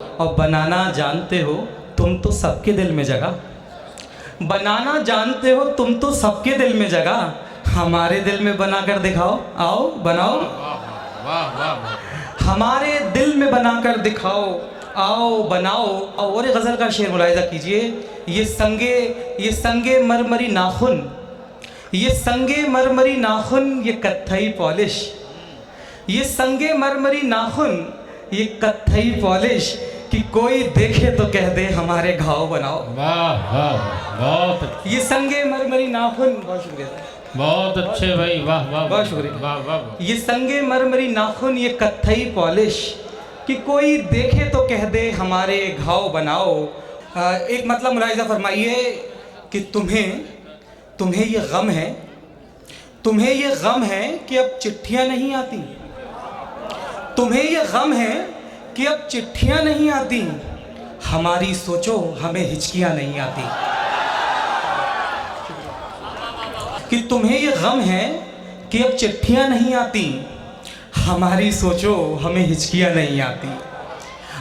और बनाना जानते हो तुम तो सबके दिल में जगह। बनाना जानते हो तुम तो सबके दिल में जगह। हमारे दिल में बनाकर दिखाओ, आओ बनाओ। वाह वाह। हमारे दिल में बनाकर दिखाओ, आओ बनाओ। और एक गज़ल का शेर मुलाहिज़ा कीजिए। ये संगे मरमरी नाखून, ये संगे मरमरी नाखून, ये कत्थई पॉलिश। ये संगे मरमरी नाखून, ये कत्थई पॉलिश, कि कोई देखे तो कह दे हमारे घाव बनाओ। वाह वाह, बहुत ये संगे मरमरी नाखून, बहुत शुक्रिया, बहुत अच्छे भाई, वाह वाह, बहुत शुक्रिया। वाह वाह। ये संगे मरमरी नाखून, ये कत्थई पॉलिश, कि कोई देखे तो कह दे हमारे घाव बनाओ। एक मतलब मुलाहिज़ा फरमाइए कि तुम्हें ये गम है, तुम्हें ये गम है कि अब चिट्ठियाँ नहीं आती। तुम्हें ये गम है कि अब चिट्ठियाँ नहीं आती। हमारी सोचो हमें हिचकियाँ नहीं आती। कि तुम्हें ये गम है कि अब चिट्ठियाँ नहीं आती। हमारी सोचो हमें हिचकियाँ नहीं आती।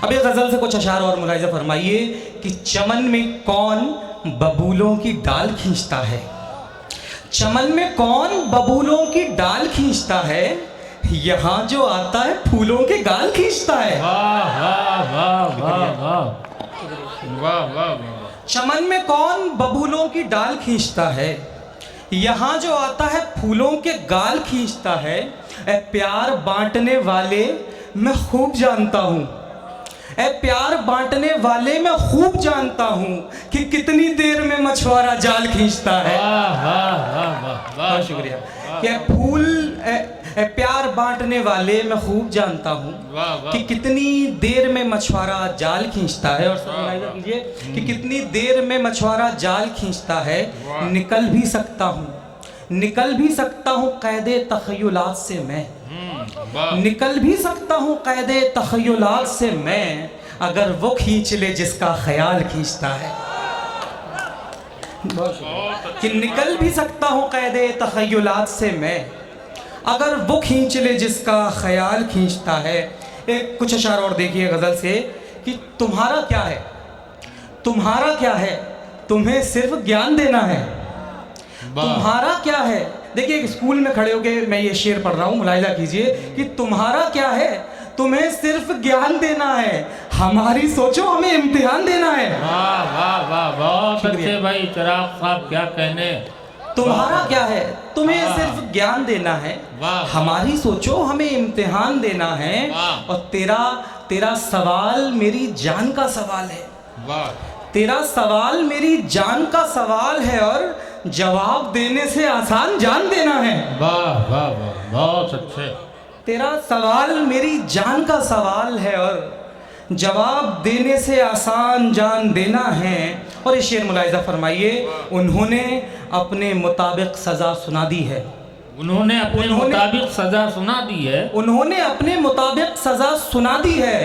अब ये गज़ल से कुछ अशार और मुलाहिज़ा फरमाइए कि चमन में कौन बबूलों की डाल खींचता है। चमन में कौन बबूलों की डाल खींचता है, यहाँ जो आता है फूलों के गाल खींचता है। वाह वाह वाह वाह वाह वाह वाह। चमन में कौन बबूलों की डाल खींचता है, यहाँ जो आता है फूलों के गाल खींचता है। ए प्यार बांटने वाले मैं खूब जानता हूँ, ए प्यार बांटने वाले मैं खूब जानता हूँ, कि कितनी देर में मछुआरा जाल खींचता है। वाह वाह वाह वाह, बहुत शुक्रिया। कि फूल प्यार बांटने वाले मैं खूब जानता हूँ, कि कितनी देर में मछुआरा जाल खींचता है। और मुलाहिज़ा कीजिए कि कितनी देर में मछुआरा जाल खींचता है। निकल भी सकता हूँ, निकल भी सकता हूँ क़ैदे तख़य्युलात से मैं, निकल भी सकता हूँ क़ैदे तख़य्युलात से मैं, अगर वो खींच ले जिसका ख्याल खींचता है। कि निकल भी सकता हूँ क़ैदे तख़य्युलात से मैं, अगर वो खींच ले जिसका ख्याल खींचता है। एक कुछ अशार और देखिए गज़ल से कि तुम्हारा क्या है, तुम्हारा क्या है, तुम्हें सिर्फ ज्ञान देना है। तुम्हारा क्या है, देखिए स्कूल में खड़े होके मैं ये शेर पढ़ रहा हूँ, मुलाहिज़ा कीजिए कि तुम्हारा क्या है, तुम्हें सिर्फ ज्ञान देना है। हमारी सोचो हमें इम्तिहान देना है। वाह वाह वाह, बहुत अच्छे भाई चिराग साहब, क्या कहने। तुम्हारा क्या है, तुम्हें सिर्फ ज्ञान देना है। हमारी सोचो हमें इम्तिहान देना है। और तेरा सवाल मेरी जान का सवाल है। तेरा सवाल मेरी जान का सवाल है, और जवाब देने से आसान जान देना है। वाह वाह वाह, बहुत अच्छे। तेरा सवाल मेरी जान का सवाल है, और जवाब देने से आसान जान देना है। और ये शेर मुलाहिज़ा फरमाइए, उन्होंने अपने मुताबिक सज़ा सुना दी है। उन्होंने अपने मुताबिक सज़ा सुना दी है। उन्होंने अपने मुताबिक सज़ा सुना दी है,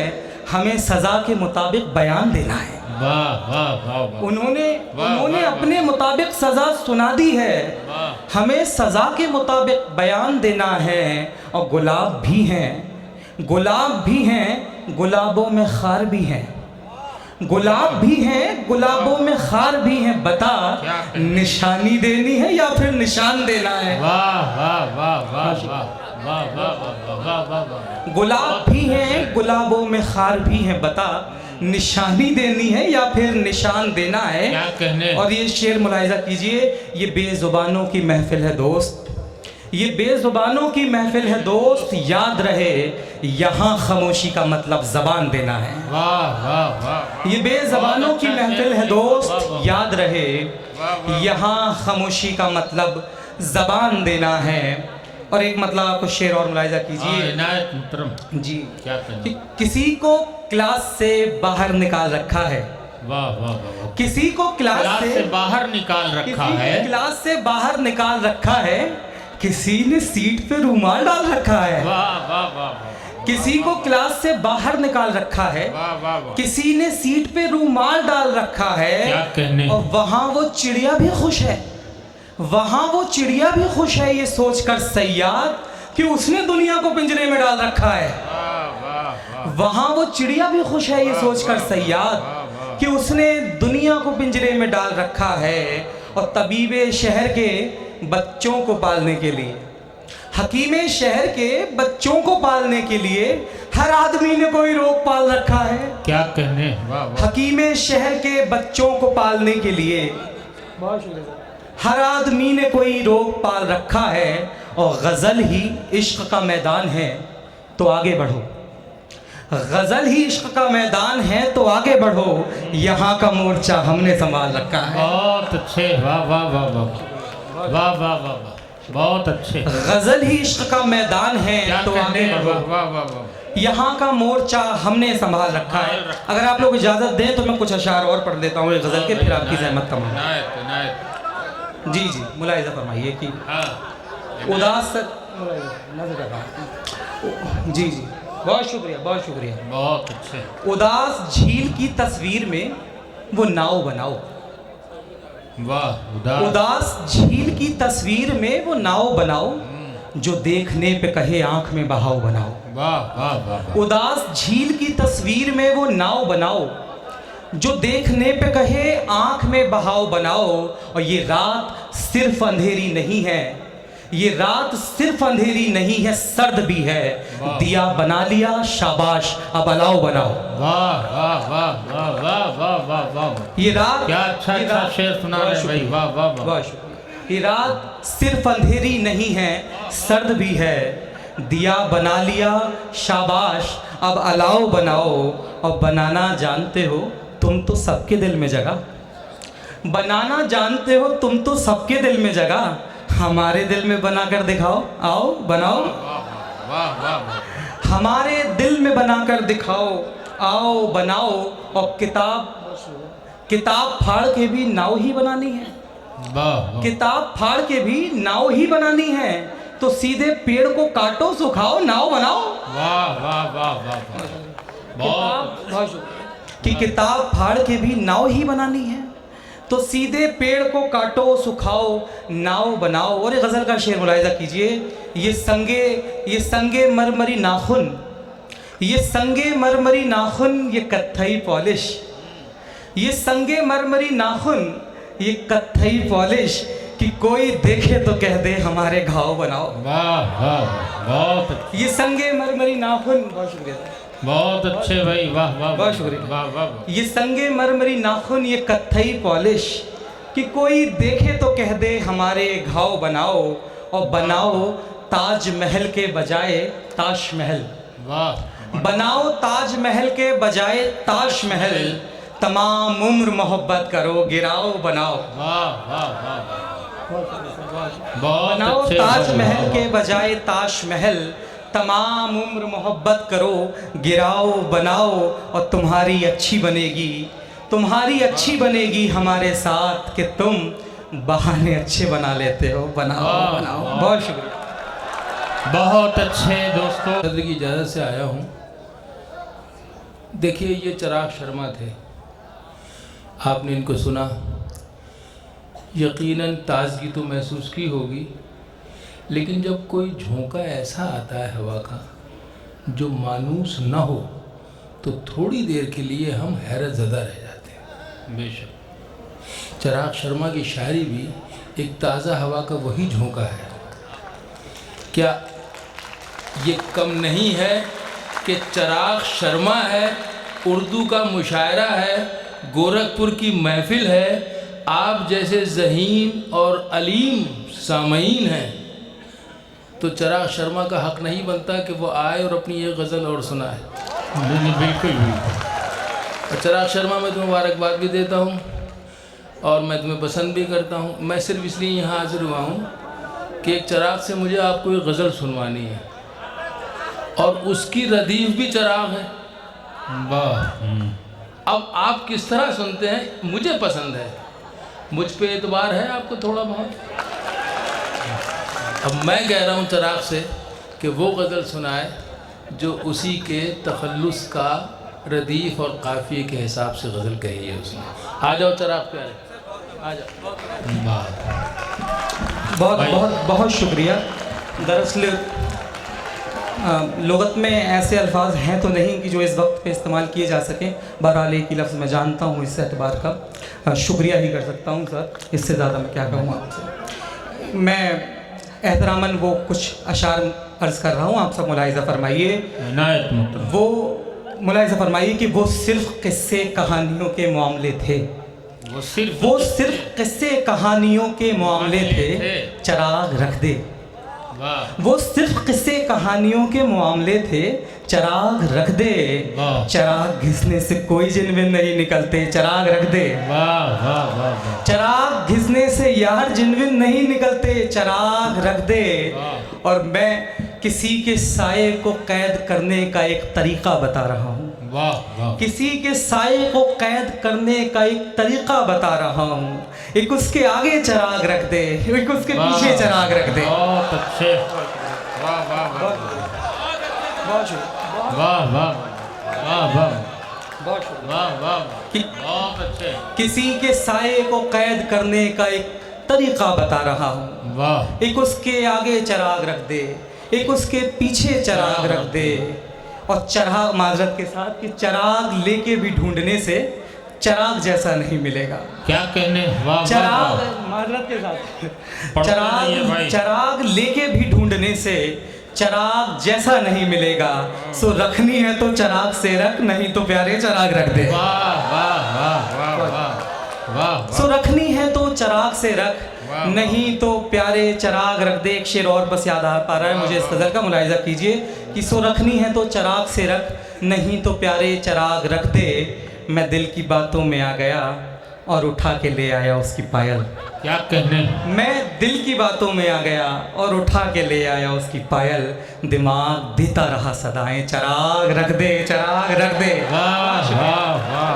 हमें सज़ा के मुताबिक बयान देना है। वाह वाह वाह। उन्होंने अपने मुताबिक सज़ा सुना दी है, हमें सज़ा के मुताबिक बयान देना है। और गुलाब भी हैं, गुलाब भी हैं, गुलाबों में खार भी हैं। गुलाब भी हैं, गुलाबों में खार भी हैं। बता निशानी देनी है या फिर निशान देना है। वाह वाह वाह वाह वाह वाह वाह। गुलाब भी हैं, गुलाबों में खार भी हैं। बता निशानी देनी है या फिर निशान देना है। क्या कहने। और ये शेर मुलाहिज़ा कीजिए, ये बेज़ुबानों की महफिल है दोस्त, ये बेज़ुबानों की महफिल है दोस्त, याद रहे यहाँ खामोशी का मतलब ज़बान देना है। वाह वाह वाह। ये बेज़ुबानों की महफिल है दोस्त, याद रहे यहाँ खामोशी का मतलब ज़बान देना है। और एक मतलब आपको शेर और मुलाहिज़ा कीजिए जी, क्या कि किसी को क्लास से बाहर निकाल रखा है। वाह वाह वाह। किसी को क्लास से बाहर निकाल रखा है, क्लास से बाहर निकाल रखा है। किसी ने सीट पे रूमाल डाल रखा है। वाह वाह वाह। किसी को क्लास से बाहर निकाल रखा है, किसी ने सीट पे रूमाल डाल रखा है। क्या कहने। और वहाँ वो चिड़िया भी खुश है, वहाँ वो चिड़िया भी खुश है, ये सोचकर सयाद कि उसने दुनिया को पिंजरे में डाल रखा है। वहाँ वो चिड़िया भी खुश है ये सोचकर सयाद कि उसने दुनिया को पिंजरे में डाल रखा है और तबीबे शहर के बच्चों को पालने के लिए, हकीमे शहर के बच्चों को पालने के लिए हर आदमी ने कोई रोग पाल रखा है। क्या कहने, वाह वाह। हकीमे शहर के बच्चों को पालने के लिए हर आदमी ने कोई रोग पाल रखा है और गज़ल ही इश्क का मैदान है तो आगे बढ़ो, गज़ल ही इश्क का मैदान है तो आगे बढ़ो, यहाँ का मोर्चा हमने संभाल रखा है। बहुत अच्छे, वाह वाह वाह वाह वाह वाह वाह वाह, बहुत अच्छे। गज़ल ही इश्क का मैदान है क्या तो आगे कहने, बढ़ो, वाह वाह वाह। यहाँ का मोर्चा हमने संभाल रखा है। अगर आप लोग इजाज़त दें तो मैं कुछ अशार और पढ़ देता हूँ गज़ल के, फिर आपकी ज़हमत तमाम। जी जी, मुलाहिज़ा फरमाइए कि उदास जी जी, बहुत शुक्रिया बहुत शुक्रिया। बहुत अच्छे। उदास झील की तस्वीर में वो नाव बनाओ, वाह। उदास झील की तस्वीर में वो नाव बनाओ, जो देखने पे कहे आंख में बहाव बनाओ। वाह वाह वाह। उदास झील की तस्वीर में वो नाव बनाओ, जो देखने पे कहे आंख में बहाव बनाओ। और ये रात सिर्फ अंधेरी नहीं है, ये रात सिर्फ अंधेरी नहीं है, सर्द भी है। दिया बना लिया शाबाश, अब अलाव बनाओ। वाह वाह वाह वाह वाह वाह वाह वाह। ये रात क्या अच्छा शेर सुना रहे भाई, वाह वाह वाह। ये रात सिर्फ अंधेरी नहीं है, सर्द भी है। दिया बना लिया शाबाश, अब अलाव बनाओ। और बनाना जानते हो तुम तो सबके दिल में जगह, बनाना जानते हो तुम तो सबके दिल में जगह, हमारे दिल में बना कर दिखाओ, आओ बनाओ। वाह वाह। हमारे दिल में बना कर दिखाओ, आओ बनाओ। और किताब फाड़ के भी नाव ही बनानी है, किताब फाड़ के भी नाव ही बनानी है। तो सीधे पेड़ को काटो सुखाओ, नाव बनाओ। वाह वाह वाह वाह। बहुत कि किताब फाड़ के भी नाव ही बनानी है, तो सीधे पेड़ को काटो सुखाओ, नाव बनाओ। और ये गज़ल का शेर मुलाहिज़ा कीजिए, ये संगे मरमरी नाखून, ये संगे मरमरी नाखून, ये कत्थई पॉलिश, ये संगे मरमरी नाखून, ये कत्थई पॉलिश, कि कोई देखे तो कह दे हमारे घाव बनाओ। वाह वाह, बहुत। ये संगे मरमरी नाखून, बहुत शुक्रिया, बहुत अच्छे भाई, वाह वाह, बहुत शुक्रिया। वाह वाह। ये संगे मरमरी नाखून, ये कत्थई पॉलिश, कि कोई देखे तो कह दे हमारे घाव बनाओ। और बनाओ ताजमहल के बजाय ताजमहल, वाह। बनाओ ताजमहल के बजाय ताजमहल, तमाम उम्र मोहब्बत करो, गिराओ बनाओ। वाह वाह वाह, बनाओ ताजमहल के बजाय ताजमहल, तमाम उम्र मोहब्बत करो, गिराओ बनाओ। और तुम्हारी अच्छी बनेगी, तुम्हारी अच्छी बनेगी हमारे साथ, कि तुम बहाने अच्छे बना लेते हो, बनाओ बनाओ। बहुत शुक्रिया, बहुत अच्छे दोस्तों। सदर की इजाज़त से आया हूँ। देखिए, ये चिराग शर्मा थे, आपने इनको सुना, यकीनन ताज़गी तो महसूस की होगी, लेकिन जब कोई झोंका ऐसा आता है हवा का जो मानूस ना हो, तो थोड़ी देर के लिए हम हैरत ज़दा रह जाते हैं। बेशक चिराग शर्मा की शायरी भी एक ताज़ा हवा का वही झोंका है। क्या ये कम नहीं है कि चिराग शर्मा है, उर्दू का मुशायरा है, गोरखपुर की महफिल है, आप जैसे ज़हीन और अलीम सामईन हैं, तो चिराग शर्मा का हक़ नहीं बनता कि वो आए और अपनी ये गज़ल और सुनाए। बिल्कुल। और चिराग शर्मा मैं तुम्हें मुबारकबाद भी देता हूँ और मैं तुम्हें पसंद भी करता हूँ। मैं सिर्फ इसलिए यहाँ हाज़िर हुआ हूँ कि एक चिराग से मुझे आपको एक गज़ल सुनवानी है, और उसकी रदीफ़ भी चिराग है। वाह। अब आप किस तरह सुनते हैं मुझे पसंद है, मुझ पे एतबार है आपको थोड़ा बहुत। अब मैं कह रहा हूँ चिराग से कि वो गज़ल सुनाए जो उसी के तखल्लुस का रदीफ़ और काफ़िए के हिसाब से गज़ल कही है उसने। आ जाओ चिराग प्यारे, आ जाओ। बहुत बहुत बहुत शुक्रिया। दरअसल लुगत में ऐसे अल्फाज हैं तो नहीं कि जो इस वक्त पे इस्तेमाल किए जा सकें। बहरहाल एक ही लफ्ज़ मैं जानता हूँ, इस एतबार का शुक्रिया ही कर सकता हूँ सर, इससे ज़्यादा मैं क्या कहूँ आपसे। मैं एहतरामन वो कुछ अशार अर्ज़ कर रहा हूँ, आप सब मुलाहिज़ा फरमाइए। इनायत मोहतरम। वो मुलाहिज़ा फरमाइए कि वो सिर्फ़ किस्से कहानियों के मामले थे, वो सिर्फ किस्से कहानियों के मामले थे, चिराग रख दे। वाह वो सिर्फ किस्से कहानियों के मामले थे, चिराग रख दे। वाह चिराग घिसने से कोई जिनविन नहीं निकलते, चिराग रख दे। वाह वाह वाह चिराग घिसने से यार जिनविन नहीं निकलते, चिराग रख दे। वाह और मैं किसी के साये को कैद करने का एक तरीका बता रहा हूँ, वाह वाह किसी के साये को कैद करने का एक तरीका बता रहा हूँ। एक उसके आगे चिराग रख दे, एक उसके पीछे चिराग रख दे। बहुत अच्छे। वाह वाह वाह वाह वाह वाह वाह वाह वाह बहुत अच्छे। किसी के साये को कैद करने का एक तरीका बता रहा हूँ। वाह एक उसके आगे चिराग रख दे, एक उसके पीछे चिराग रख दे। और चिराग, माजरत के साथ, कि चिराग लेके भी ढूंढने से चिराग जैसा नहीं मिलेगा। क्या कहने। वाह चिराग, वाह माजरत के साथ, पढ़ता नहीं है भाई। चिराग लेके भी ढूंढने से चिराग जैसा नहीं मिलेगा। सो रखनी है तो चिराग से रख, नहीं तो प्यारे चिराग रख दे। वाह वाह वाह वाह वाह वाह सो रखनी है तो चिराग से रख, वाह। नहीं तो प्यारे चिराग रख दे। एक शेर और बस याद आ पा रहा है मुझे, इस गज़ल का मुलाहिज़ा कीजिए कि सो रखनी है तो चिराग से रख, नहीं तो प्यारे चिराग रख दे। मैं दिल की बातों में आ गया और उठा के ले आया उसकी पायल। क्या कहने। मैं दिल की बातों में आ गया और उठा के ले आया उसकी पायल। दिमाग देता रहा सदाएं, चिराग रख दे, चिराग रख दे। वाह वाह वाह